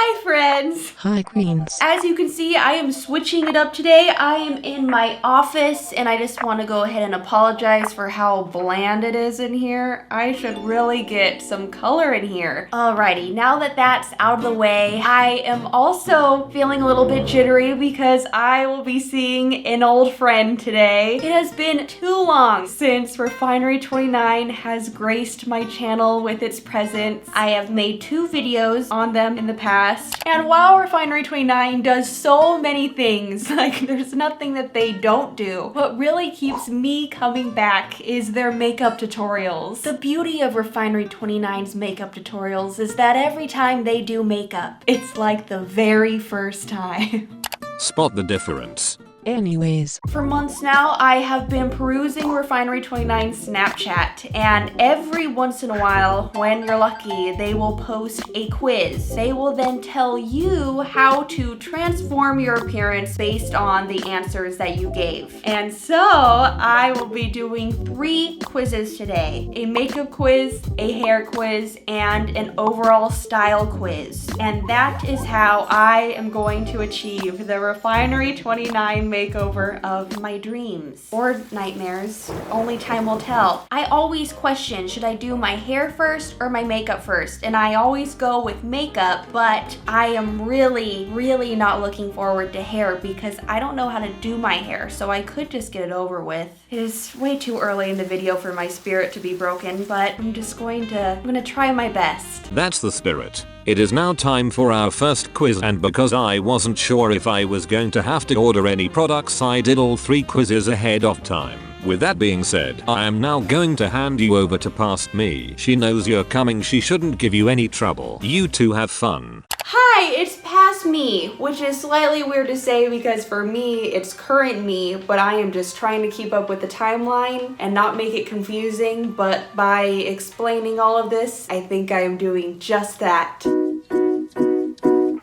Hi friends! Hi queens. As you can see, I am switching it up today. I am in my office and I just want to go ahead and apologize for how bland it is in here. I should really get some color in here. Alrighty, now that that's out of the way, I am also feeling a little bit jittery because I will be seeing an old friend today. It has been too long since Refinery29 has graced my channel with its presence. I have made 2 videos on them in the past, and while Refinery29 does so many things, like there's nothing that they don't do, what really keeps me coming back is their makeup tutorials. The beauty of Refinery29's makeup tutorials is that every time they do makeup, it's like the very first time. Spot the difference. Anyways, For months now, I have been perusing Refinery29's Snapchat, and every once in a while, when you're lucky, they will post a quiz. They will then tell you how to transform your appearance based on the answers that you gave. And so, I will be doing 3 quizzes today. A makeup quiz, a hair quiz, and an overall style quiz. And that is how I am going to achieve the Refinery29 makeover of my dreams or nightmares. Only time will tell. I always question, should I do my hair first or my makeup first? And I always go with makeup, but I am really not looking forward to hair because I don't know how to do my hair, so I could just get it over with. It is way too early in the video for my spirit to be broken, but I'm gonna try my best. That's the spirit. It is now time for our first quiz, and because I wasn't sure if I was going to have to order any products, I did all 3 quizzes ahead of time. With that being said, I am now going to hand you over to Past Me. She knows you're coming, she shouldn't give you any trouble. You two have fun. Hi, it's Past Me, which is slightly weird to say because for me, it's current me, but I am just trying to keep up with the timeline and not make it confusing, but by explaining all of this, I think I am doing just that.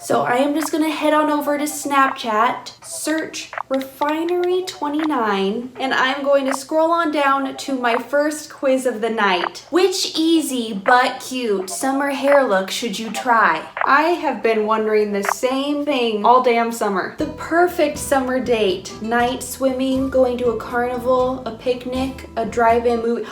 So I am just gonna head on over to Snapchat, search Refinery29, and I'm going to scroll on down to my first quiz of the night. Which easy but cute summer hair look should you try? I have been wondering the same thing all damn summer. The perfect summer date. Night swimming, going to a carnival, a picnic, a drive-in movie.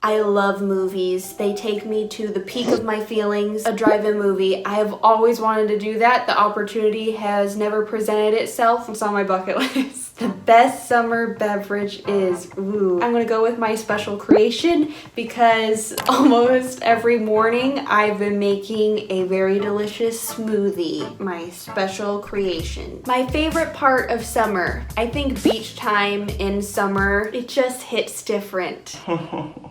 I love movies. They take me to the peak of my feelings. A drive-in movie. I have always wanted to do that. The opportunity has never presented itself. It's on my bucket list. The best summer beverage is, I'm gonna go with my special creation because almost every morning I've been making a very delicious smoothie. My special creation. My favorite part of summer. I think beach time in summer, it just hits different.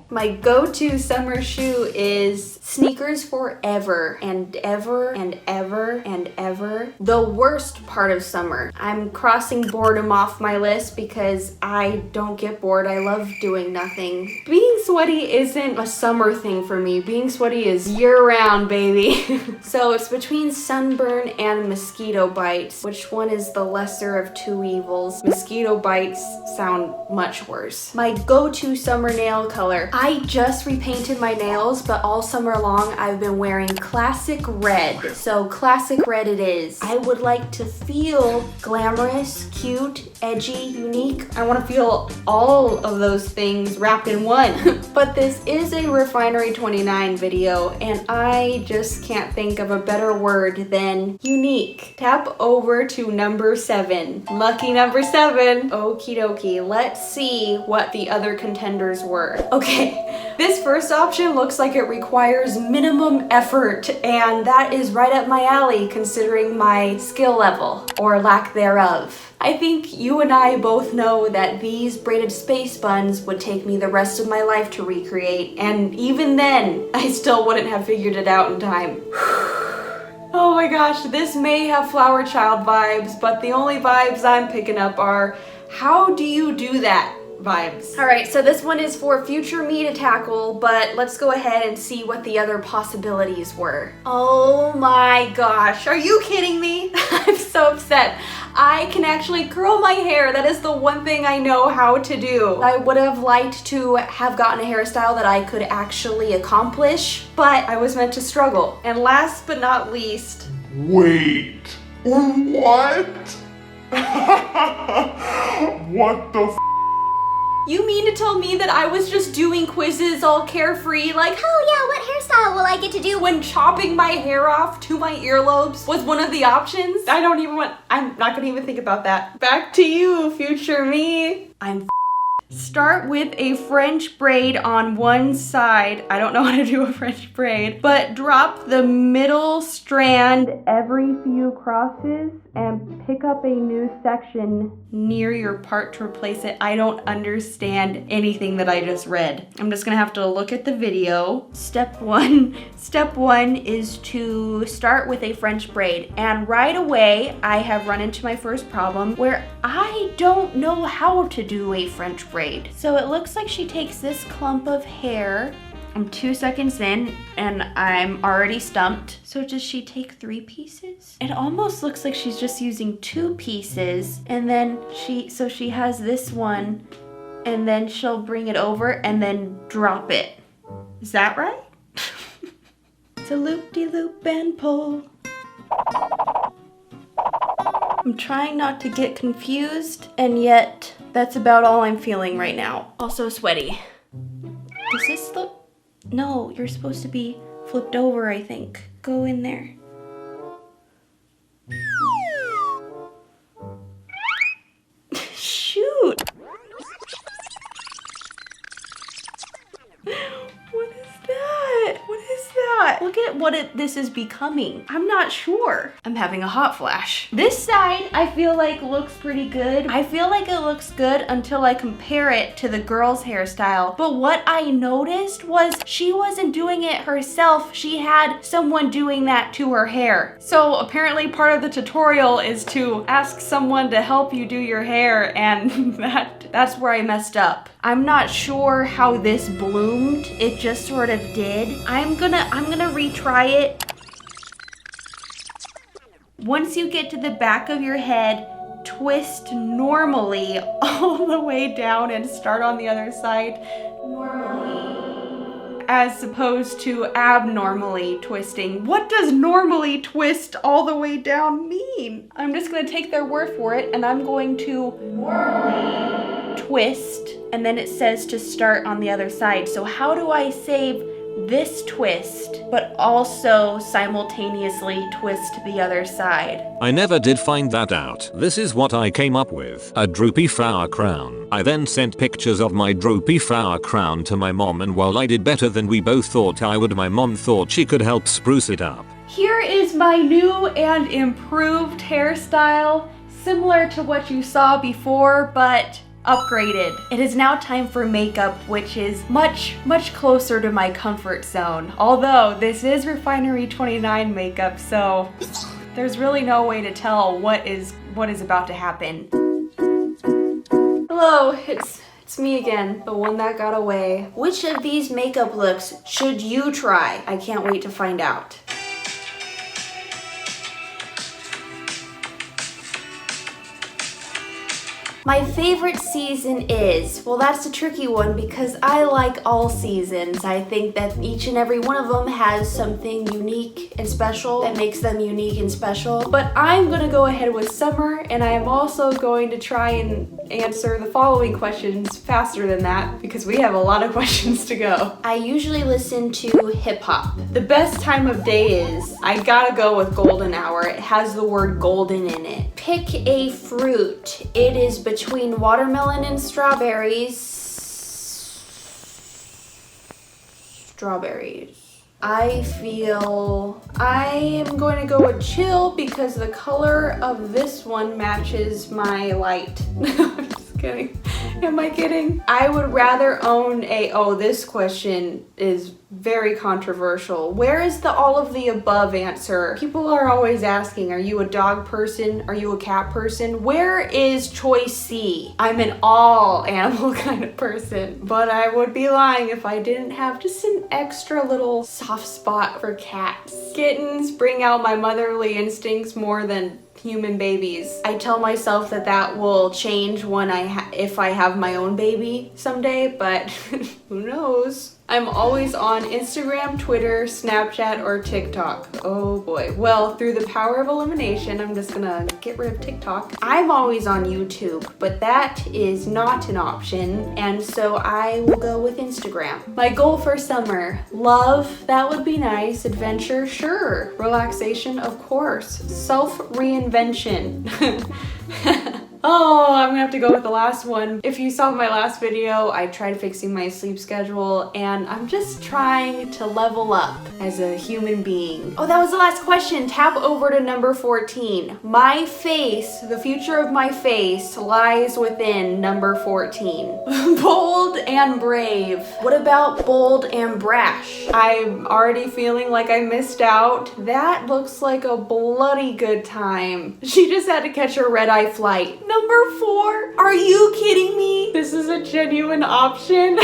My go-to summer shoe is sneakers forever and ever and ever and ever. The worst part of summer. I'm crossing boredom off my list because I don't get bored. I love doing nothing. Being sweaty isn't a summer thing for me. Being sweaty is year-round, baby. So it's between sunburn and mosquito bites. Which one is the lesser of 2 evils? Mosquito bites sound much worse. My go-to summer nail color. I just repainted my nails, but all summer long I've been wearing classic red. So classic red it is. I would like to feel glamorous, cute, edgy, unique. I want to feel all of those things wrapped in one. But this is a Refinery29 video, and I just can't think of a better word than unique. Tap over to number 7. Lucky number 7. Okie dokie. Let's see what the other contenders were. Okay. This first option looks like it requires minimum effort, and that is right up my alley considering my skill level, or lack thereof. I think you and I both know that these braided space buns would take me the rest of my life to recreate, and even then, I still wouldn't have figured it out in time. Oh my gosh, this may have flower child vibes, but the only vibes I'm picking up are, how do you do that? Vibes. Alright, so this one is for future me to tackle, but let's go ahead and see what the other possibilities were. Oh my gosh, are you kidding me? I'm so upset. I can actually curl my hair. That is the one thing I know how to do. I would have liked to have gotten a hairstyle that I could actually accomplish, but I was meant to struggle. And last but not least, Wait, what? What the f? You mean to tell me that I was just doing quizzes all carefree, like, Oh yeah, what hairstyle will I get to do when chopping my hair off to my earlobes was one of the options? I'm not gonna even think about that. Back to you, future me. Start with a French braid on one side. I don't know how to do a French braid, but drop the middle strand every few crosses and pick up a new section near your part to replace it. I don't understand anything that I just read. I'm just gonna have to look at the video. Step one is to start with a French braid. And right away, I have run into my first problem where I don't know how to do a French braid. So it looks like she takes this clump of hair. I'm 2 seconds in and I'm already stumped. So does she take 3 pieces? It almost looks like she's just using 2 pieces and then she has this one and then she'll bring it over and then drop it. Is that right? It's a loop-de-loop and pull. I'm trying not to get confused and yet that's about all I'm feeling right now. Also sweaty. Does this look? No, you're supposed to be flipped over, I think. Go in there. Shoot! What is that? What is that? Look at what this is becoming. I'm not sure. I'm having a hot flash. This side, I feel like looks pretty good. I feel like it looks good until I compare it to the girl's hairstyle. But what I noticed was she wasn't doing it herself. She had someone doing that to her hair. So apparently part of the tutorial is to ask someone to help you do your hair, and that's where I messed up. I'm not sure how this bloomed. It just sort of did. I'm gonna retry it. Once you get to the back of your head, twist normally all the way down and start on the other side normally, as opposed to abnormally twisting. What does normally twist all the way down mean? I'm just gonna take their word for it and I'm going to normally twist, and then it says to start on the other side. So how do I save this twist, but also simultaneously twist the other side? I never did find that out. This is what I came up with. A droopy flower crown. I then sent pictures of my droopy flower crown to my mom, and while I did better than we both thought I would, my mom thought she could help spruce it up. Here is my new and improved hairstyle, similar to what you saw before, but upgraded. It is now time for makeup, which is much closer to my comfort zone. Although this is Refinery29 makeup, so there's really no way to tell what is about to happen. Hello, it's me again, the one that got away. Which of these makeup looks should you try? I can't wait to find out. My favorite season is, well, that's a tricky one because I like all seasons. I think that each and every one of them has something unique and special that makes them unique and special. But I'm gonna go ahead with summer, and I am also going to try and answer the following questions faster than that because we have a lot of questions to go. I usually listen to hip hop. The best time of day is, I gotta go with golden hour. It has the word golden in it. Pick a fruit. It is between watermelon and strawberries. I feel I am going to go with chill because the color of this one matches my light. I'm just kidding. Am I kidding? I would rather own a, oh, this question is very controversial. Where is the all of the above answer? People are always asking, are you a dog person? Are you a cat person? Where is choice C? I'm an all animal kind of person, but I would be lying if I didn't have just an extra little soft spot for cats. Kittens bring out my motherly instincts more than human babies. I tell myself that that will change when if I have my own baby someday, but who knows? I'm always on Instagram, Twitter, Snapchat, or TikTok. Oh boy. Well, through the power of elimination, I'm just gonna get rid of TikTok. I'm always on YouTube, but that is not an option, and so I will go with Instagram. My goal for summer: love, that would be nice. Adventure, sure. Relaxation, of course. Self-reinvention. Oh, I'm gonna have to go with the last one. If you saw my last video, I tried fixing my sleep schedule, and I'm just trying to level up as a human being. Oh, that was the last question. Tap over to number 14. My face, the future of my face, lies within number 14. Bold and brave. What about bold and brash? I'm already feeling like I missed out. That looks like a bloody good time. She just had to catch her red-eye flight. Number 4? Are you kidding me? This is a genuine option.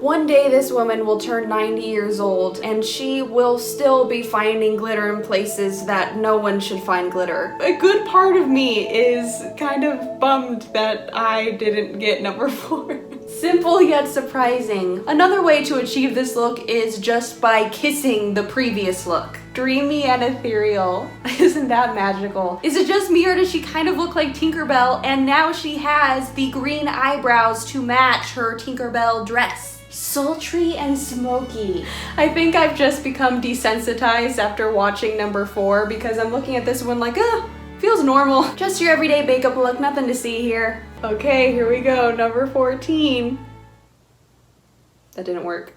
One day this woman will turn 90 years old and she will still be finding glitter in places that no one should find glitter. A good part of me is kind of bummed that I didn't get number 4. Simple yet surprising. Another way to achieve this look is just by kissing the previous look. Dreamy and ethereal. Isn't that magical? Is it just me, or does she kind of look like Tinkerbell, and now she has the green eyebrows to match her Tinkerbell dress? Sultry and smoky. I think I've just become desensitized after watching number 4, because I'm looking at this one like, feels normal. Just your everyday makeup look, nothing to see here. Okay, here we go, number 14. That didn't work.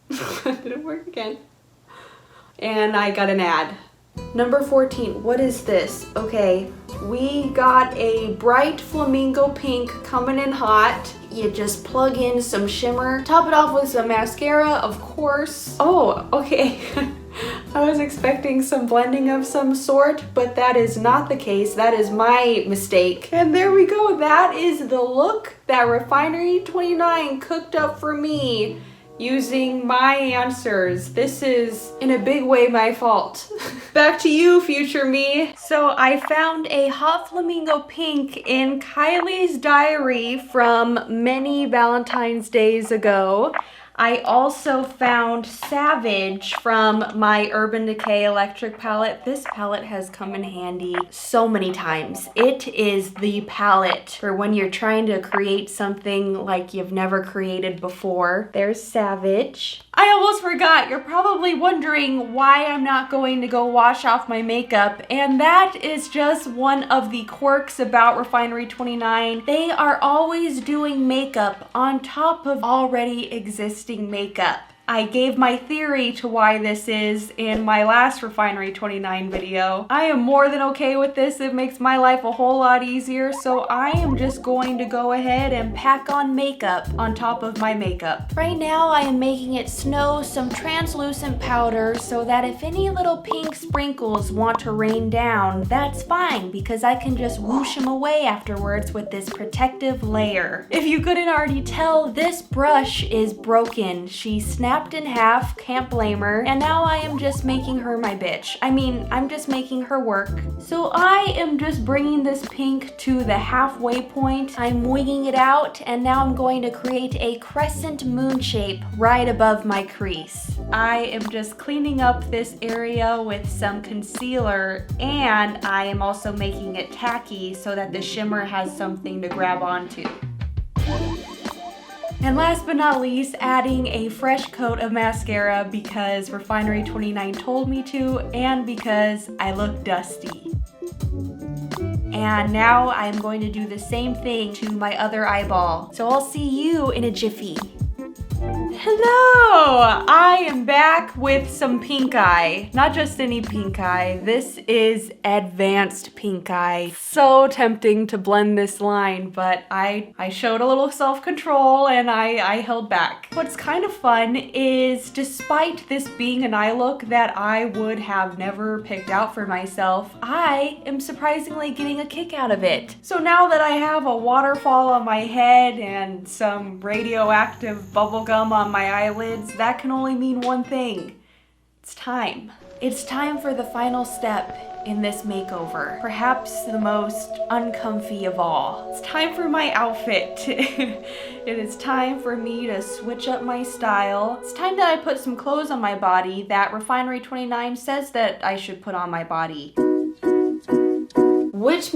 That didn't work again. And I got an ad. Number 14, what is this? Okay, we got a bright flamingo pink coming in hot. You just plug in some shimmer, top it off with some mascara, of course. Oh, okay. I was expecting some blending of some sort, but that is not the case. That is my mistake. And there we go. That is the look that Refinery29 cooked up for me using my answers. This is in a big way my fault. Back to you, future me. So I found a hot flamingo pink in Kylie's diary from many Valentine's days ago. I also found Savage from my Urban Decay electric palette. This palette has come in handy so many times. It is the palette for when you're trying to create something like you've never created before. There's Savage. I almost forgot. You're probably wondering why I'm not going to go wash off my makeup, and that is just one of the quirks about Refinery29. They are always doing makeup on top of already existing makeup. I gave my theory to why this is in my last Refinery29 video. I am more than okay with this. It makes my life a whole lot easier, so I am just going to go ahead and pack on makeup on top of my makeup. Right now I am making it snow some translucent powder so that if any little pink sprinkles want to rain down, that's fine because I can just whoosh them away afterwards with this protective layer. If you couldn't already tell, this brush is broken. She snapped in half, can't blame her, and now I am just making her my bitch. I mean, I'm just making her work. So I am just bringing this pink to the halfway point. I'm winging it out, and now I'm going to create a crescent moon shape right above my crease. I am just cleaning up this area with some concealer, and I am also making it tacky so that the shimmer has something to grab onto. And last but not least, adding a fresh coat of mascara because Refinery29 told me to and because I look dusty. And now I'm going to do the same thing to my other eyeball. So I'll see you in a jiffy. Hello! I am back with some pink eye. Not just any pink eye. This is advanced pink eye. So tempting to blend this line, but I showed a little self-control and I held back. What's kind of fun is, despite this being an eye look that I would have never picked out for myself, I am surprisingly getting a kick out of it. So now that I have a waterfall on my head and some radioactive bubblegum on my eyelids, that can only mean one thing. It's time. It's time for the final step in this makeover. Perhaps the most uncomfy of all. It's time for my outfit. It is time for me to switch up my style. It's time that I put some clothes on my body that Refinery29 says that I should put on my body. Which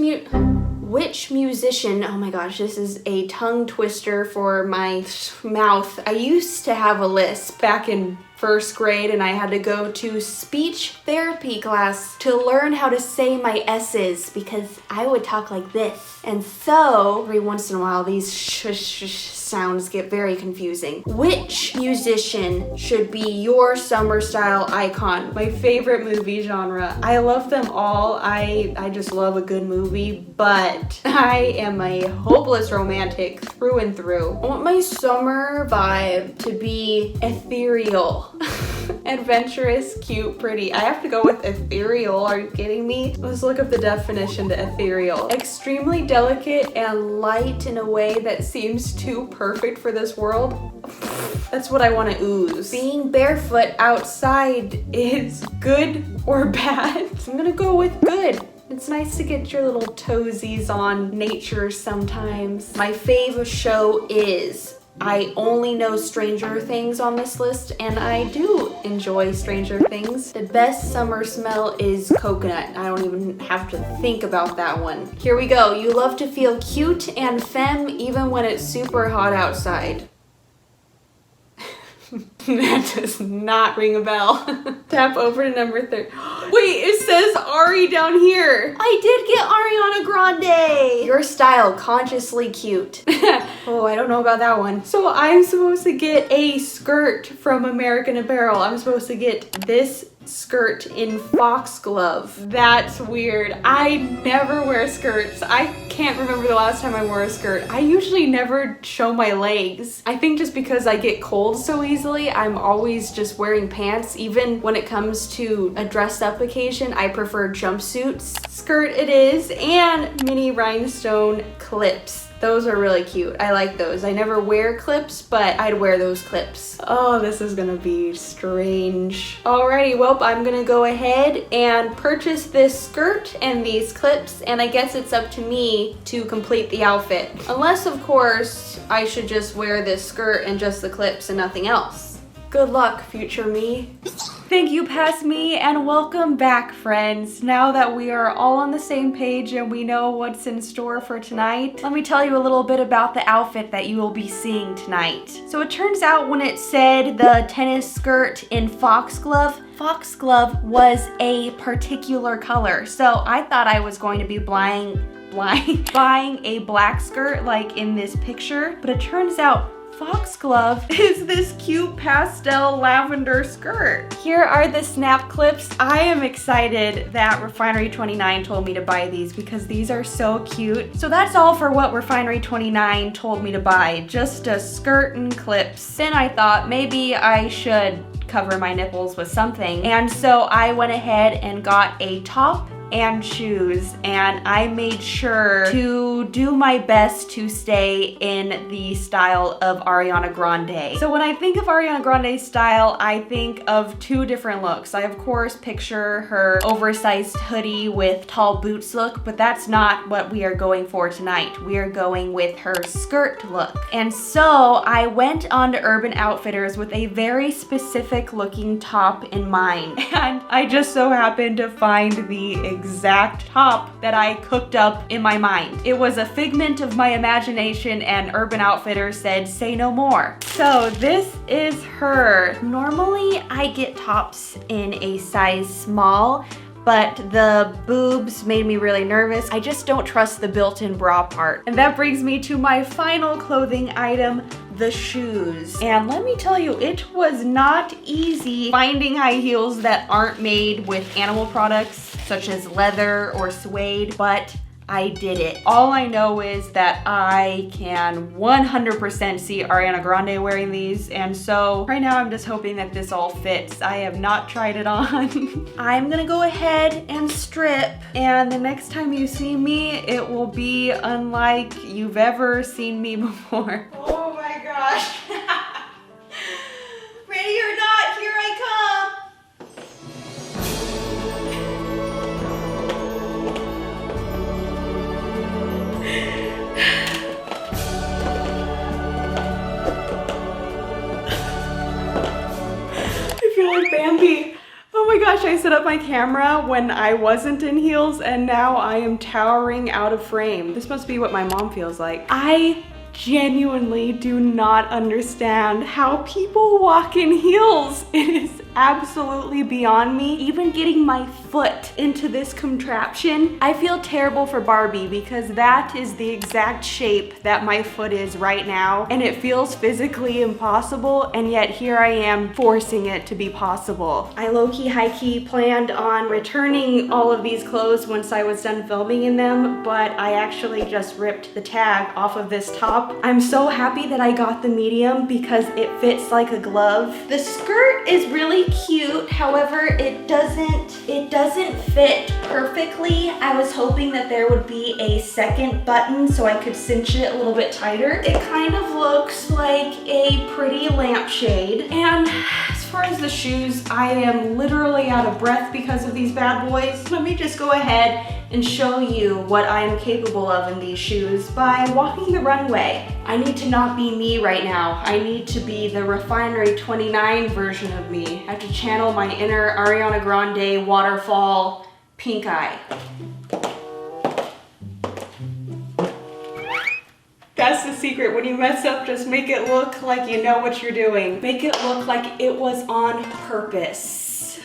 musician, oh my gosh, this is a tongue twister for my mouth. I used to have a lisp back in first grade, and I had to go to speech therapy class to learn how to say my S's because I would talk like this. And so, every once in a while, these sounds get very confusing. Which musician should be your summer style icon? My favorite movie genre. I love them all. I just love a good movie, but I am a hopeless romantic through and through. I want my summer vibe to be ethereal. Adventurous, cute, pretty. I have to go with ethereal. Are you kidding me? Let's look up the definition to ethereal. Extremely delicate and light in a way that seems too perfect for this world. That's what I want to ooze. Being barefoot outside is good or bad? I'm gonna go with good. It's nice to get your little toesies on nature sometimes. My fave show is, I only know Stranger Things on this list, and I do enjoy Stranger Things. The best summer smell is coconut. I don't even have to think about that one. Here we go. You love to feel cute and femme even when it's super hot outside. That does not ring a bell. Tap over to number 3. Wait, it says Ari down here. I did get Ariana Grande. Your style, consciously cute. Oh, I don't know about that one. So I'm supposed to get a skirt from American Apparel. I'm supposed to get this skirt in foxglove. That's weird. I never wear skirts. I can't remember the last time I wore a skirt. I usually never show my legs. I think just because I get cold so easily, I'm always just wearing pants. Even when it comes to a dressed up occasion, I prefer jumpsuits. Skirt it is, and mini rhinestone clips. Those are really cute. I like those. I never wear clips, but I'd wear those clips. Oh, this is gonna be strange. Alrighty, well, I'm gonna go ahead and purchase this skirt and these clips, and I guess it's up to me to complete the outfit. Unless, of course, I should just wear this skirt and just the clips and nothing else. Good luck, future me. Thank you, past me, and welcome back, friends. Now that we are all on the same page and we know what's in store for tonight, let me tell you a little bit about the outfit that you will be seeing tonight. So it turns out when it said the tennis skirt in foxglove was a particular color. So I thought I was going to be buying a black skirt like in this picture, but it turns out foxglove is this cute pastel lavender skirt. Here are the snap clips. I am excited that Refinery29 told me to buy these because these are so cute. So that's all for what Refinery29 told me to buy, just a skirt and clips. Then I thought maybe I should cover my nipples with something, and so I went ahead and got a top and shoes, and I made sure to do my best to stay in the style of Ariana Grande. So when I think of Ariana Grande's style, I think of two different looks. I of course picture her oversized hoodie with tall boots look, but that's not what we are going for tonight. We are going with her skirt look. And so I went on to Urban Outfitters with a very specific looking top in mind, and I just so happened to find the exact top that I cooked up in my mind. It was a figment of my imagination, and Urban Outfitters said, say no more. So this is her. Normally I get tops in a size small, but the boobs made me really nervous. I just don't trust the built-in bra part. And that brings me to my final clothing item, the shoes. And let me tell you, it was not easy finding high heels that aren't made with animal products such as leather or suede, but I did it. All I know is that I can 100% see Ariana Grande wearing these, and so right now I'm just hoping that this all fits. I have not tried it on. I'm gonna go ahead and strip, and the next time you see me, it will be unlike you've ever seen me before. Oh my gosh. Ready or not, here I come. I set up my camera when I wasn't in heels and now I am towering out of frame. This must be what my mom feels like. I genuinely do not understand how people walk in heels. It is absolutely beyond me. Even getting my foot into this contraption, I feel terrible for Barbie because that is the exact shape that my foot is right now, and it feels physically impossible, and yet here I am forcing it to be possible. I low-key, high-key planned on returning all of these clothes once I was done filming in them, but I actually just ripped the tag off of this top. I'm so happy that I got the medium because it fits like a glove. The skirt is really cute, however it doesn't fit perfectly. I was hoping that there would be a second button so I could cinch it a little bit tighter. It kind of looks like a pretty lampshade. And as far as the shoes, I am literally out of breath because of these bad boys. Let me just go ahead and show you what I am capable of in these shoes by walking the runway. I need to not be me right now. I need to be the Refinery29 version of me. I have to channel my inner Ariana Grande waterfall pink eye. That's the secret. When you mess up, just make it look like you know what you're doing. Make it look like it was on purpose.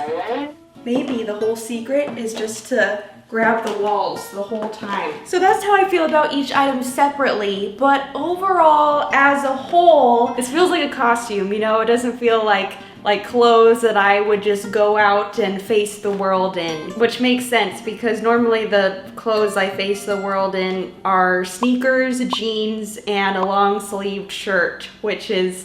Maybe the whole secret is just to grab the walls the whole time. So that's how I feel about each item separately, but overall, as a whole, this feels like a costume, you know? It doesn't feel like clothes that I would just go out and face the world in, which makes sense because normally the clothes I face the world in are sneakers, jeans, and a long sleeved shirt, which is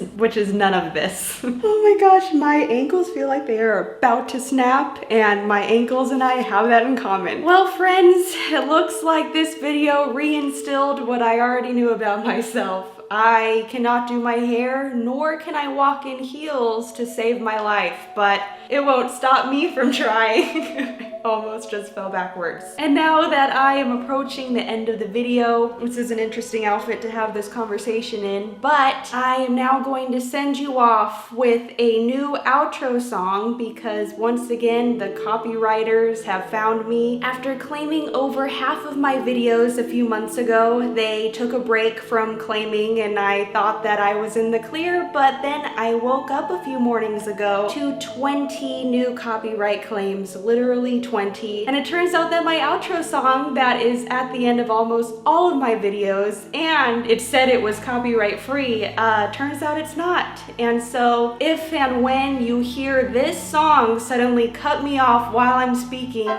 none of this. Oh my gosh, my ankles feel like they are about to snap, and my ankles and I have that in common. Well, friends, it looks like this video reinstilled what I already knew about myself. I cannot do my hair, nor can I walk in heels to save my life, but it won't stop me from trying. Almost just fell backwards. And now that I am approaching the end of the video, this is an interesting outfit to have this conversation in, but I am now going to send you off with a new outro song because once again, the copywriters have found me. After claiming over half of my videos a few months ago, they took a break from claiming and I thought that I was in the clear, but then I woke up a few mornings ago to 20 new copyright claims, literally 20. And it turns out that my outro song that is at the end of almost all of my videos, and it said it was copyright free, turns out it's not. And so if and when you hear this song suddenly cut me off while I'm speaking,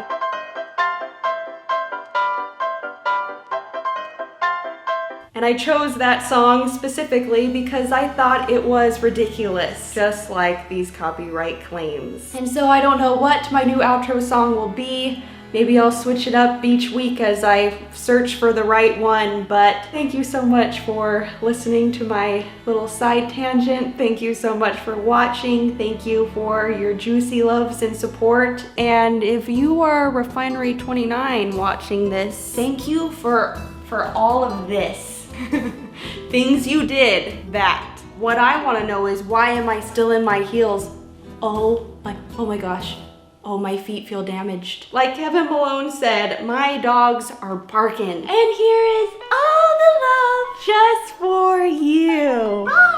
and I chose that song specifically because I thought it was ridiculous, just like these copyright claims. And so I don't know what my new outro song will be. Maybe I'll switch it up each week as I search for the right one, but thank you so much for listening to my little side tangent. Thank you so much for watching. Thank you for your juicy loves and support. And if you are Refinery29 watching this, thank you for all of this. Things you did that. What I want to know is why am I still in my heels? Oh my gosh. Oh, my feet feel damaged. Like Kevin MacLeod said, my dogs are barking. And here is all the love just for you. Bye.